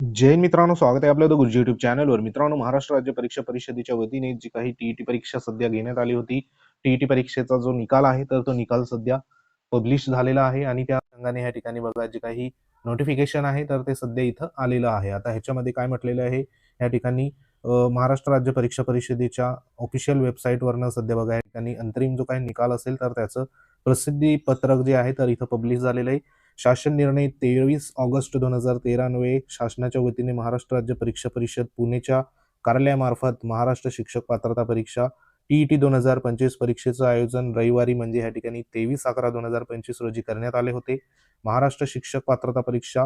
जय हिंद मित्रांनो, स्वागत आहे आपलं द गुरुजी युट्यूब चॅनलवर. मित्रांनो, महाराष्ट्र राज्य परीक्षा परिषदेच्या वतीने जी काही टीईटी परीक्षा सध्या घेण्यात आली होती, टीईटी परीक्षेचा जो निकाल आहे तर तो निकाल सध्या पब्लिश झालेला आहे आणि त्या अनुषंगाने या ठिकाणी बघा जे काही नोटिफिकेशन आहे तर ते सध्या इथं आलेलं आहे. आता ह्याच्यामध्ये काय म्हटलेलं आहे या ठिकाणी महाराष्ट्र राज्य परीक्षा परिषदेच्या ऑफिशियल वेबसाईटवरनं सध्या बघा या ठिकाणी अंतरिम जो काही निकाल असेल तर त्याचं प्रसिद्धी पत्रक जे आहे तर इथं पब्लिश झालेलं आहे. शासन निर्णय 23 ऑगस्ट 2013 अन्वये शासनाच्या वतीने महाराष्ट्र राज्य परीक्षा परिषद पुणेच्या कार्यालयामार्फत महाराष्ट्र शिक्षक पात्रता परीक्षा टीईटी 2025 परीक्षेचं आयोजन रविवारी म्हणजे या ठिकाणी 23/11/2025 रोजी करण्यात आले होते. महाराष्ट्र शिक्षक पात्रता परीक्षा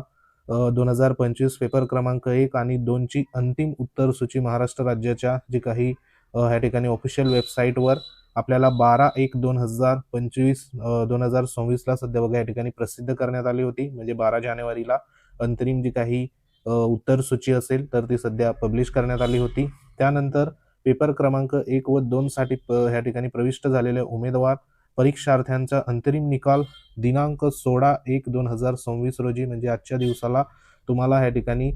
2025 पेपर क्रमांक 1 आणि 2 ची अंतिम उत्तर सूची महाराष्ट्र राज्याच्या जी काही या ठिकाणी ऑफिशियल वेबसाईटवर आपल्याला 12/1/2025 2026 ला सध्या बघा या ठिकाणी प्रसिद्ध करण्यात आली होती. म्हणजे 12 जानेवारीला अंतरिम जी काही उत्तर सूची असेल तर ती सध्या पब्लिश करण्यात आली होती. त्यानंतर पेपर क्रमांक 1 व 2 साठी या ठिकाणी प्रविष्ट झालेले उमेदवार परीक्षार्थ्यांचा अंतरिम निकाल दिनांक 16/1/2026 रोजी म्हणजे आजच्या दिवसाला तुम्हाला या ठिकाणी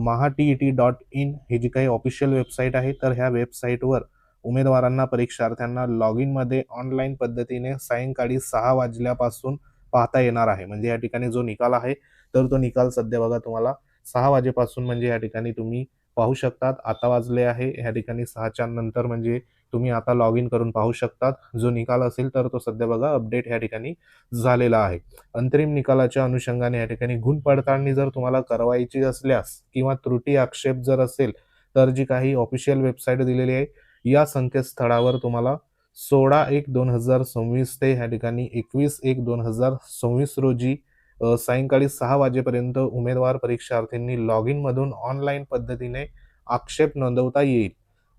mahatet.in ही जी काही ऑफिशियल वेबसाईट आहे तर ह्या वेबसाईटवर उमेदवारांना परीक्षार्थ्यांना लॉग इन मध्ये ऑनलाईन पद्धतीने सायंकाळी 6 वाजल्यापासून पाहता येणार आहे. म्हणजे या ठिकाणी जो निकाल आहे तर तो निकाल सध्या बघा तुम्हाला 6 वाजेपासून म्हणजे या ठिकाणी तुम्ही पाहू शकतात. आता वाजले आहे या ठिकाणी 6च्या नंतर म्हणजे तुम्ही आता लॉग इन करून पाहू शकतात. जो निकाल असेल तर तो सध्या बघा अपडेट या ठिकाणी झालेला आहे. अंतरिम निकालाच्या अनुषंगाने या ठिकाणी गुण पडताळणी जर तुम्हाला करायची असल्यास किंवा त्रुटी आक्षेप जर असेल तर जी काही ऑफिशियल वेबसाईट दिलेली आहे या संकेतस्थळावर तुम्हाला 16/1/2026 ते या ठिकाणी 21/1/2026 रोजी सायंकाळी 6 वाजेपर्यंत उमेदवार परीक्षार्थींनी लॉग इन मधून ऑनलाईन पद्धतीने आक्षेप नोंदवता येईल.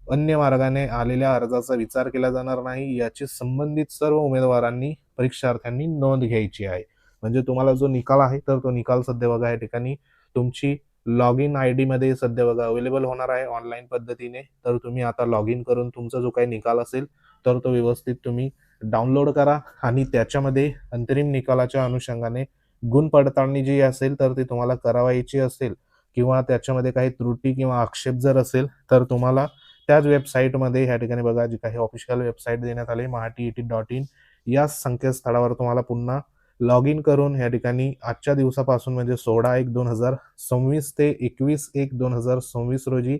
अन्य मार्गाने आलेल्या अर्जाचा विचार केला जाणार नाही याची संबंधित सर्व उमेदवारांनी परीक्षार्थ्यांनी नोंद घ्यायची आहे. म्हणजे तुम्हाला जो निकाल आहे तर तो निकाल सध्या बघा या ठिकाणी तुमची लॉग इन आय डी मध्ये सध्या बघा अवेलेबल होणार आहे ऑनलाईन पद्धतीने. तर तुम्ही आता लॉग इन करून तुमचा जो काही निकाल असेल तर तो व्यवस्थित तुम्ही डाउनलोड करा आणि त्याच्यामध्ये अंतरिम निकालाच्या अनुषंगाने गुण पडताळणी जी असेल तर ती तुम्हाला करावायची असेल किंवा त्याच्यामध्ये काही त्रुटी किंवा आक्षेप जर असेल तर तुम्हाला त्याच वेबसाईटमध्ये या ठिकाणी बघा जी काही ऑफिशियल वेबसाईट देण्यात आली mahatet.in या संकेतस्थळावर तुम्हाला पुन्हा लॉग इन करून या ठिकाणी आजच्या दिवसापासून म्हणजे 16/1/2026 ते 21/1/2026 रोजी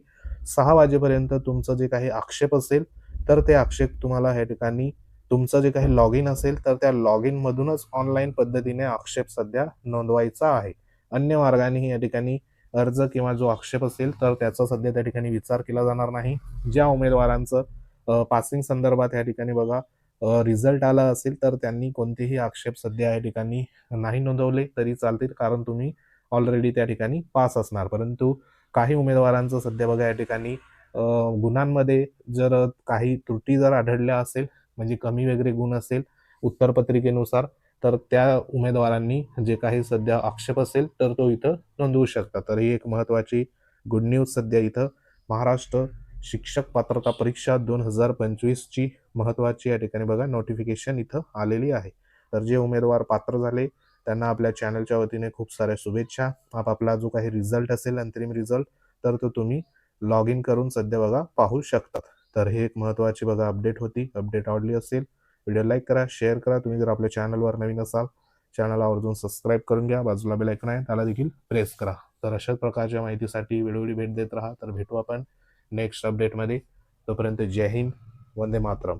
6 वाजेपर्यंत तुमचं जे काही आक्षेप असेल तर ते आक्षेप तुम्हाला या ठिकाणी तुमचं जे काही लॉग इन असेल तर त्या लॉग इन मधूनच ऑनलाईन पद्धतीने आक्षेप सध्या नोंदवायचा आहे. अन्य मार्गाने या ठिकाणी अर्ज किंवा जो आक्षेप असेल तर त्याचा सध्या त्या ठिकाणी विचार केला जाणार नाही. ज्या उमेदवारांचं पासिंग संदर्भात या ठिकाणी बघा रिझल्ट आला असेल तर त्यांनी कोणतेही आक्षेप सध्या या ठिकाणी नाही नोंदवले तरी चालतील कारण तुम्ही ऑलरेडी त्या ठिकाणी पास असणार. परंतु काही उमेदवारांचं सध्या बघा या ठिकाणी गुणांमध्ये जर काही त्रुटी जर आढळल्या असेल म्हणजे कमी वगैरे गुण असेल उत्तरपत्रिकेनुसार तर त्या उमेदवारांनी जे काही सध्या आक्षेप असेल तर तो इथं नोंदवू शकतात. तर ही एक महत्त्वाची गुड न्यूज सध्या इथं महाराष्ट्र शिक्षक पात्रता परीक्षा 2025 ची महत्त्वाची या ठिकाणी बघा नोटिफिकेशन इथं आलेली आहे. तर जे उमेदवार पात्र झाले त्यांना आपल्या चॅनलच्या वतीने खूप साऱ्या शुभेच्छा. आपला जो काही रिझल्ट असेल अंतरिम रिझल्ट तर तो तुम्ही लॉग इन करून सध्या बघा पाहू शकतात. तर हे एक महत्त्वाची बघा अपडेट होती. अपडेट आवडली असेल व्हिडिओ लाईक करा, शेअर करा. तुम्ही जर आपल्या चॅनलवर नवीन असाल चॅनल आवर्जून सबस्क्राईब करून घ्या. बाजूला बेल आयकॉन आहे त्याला देखील प्रेस करा. तर अशाच प्रकारच्या माहितीसाठी वेळोवेळी भेट देत राहा. तर भेटू आपण नेक्स्ट अपडेटमध्ये. तोपर्यंत जय हिंद, वंदे मातरम.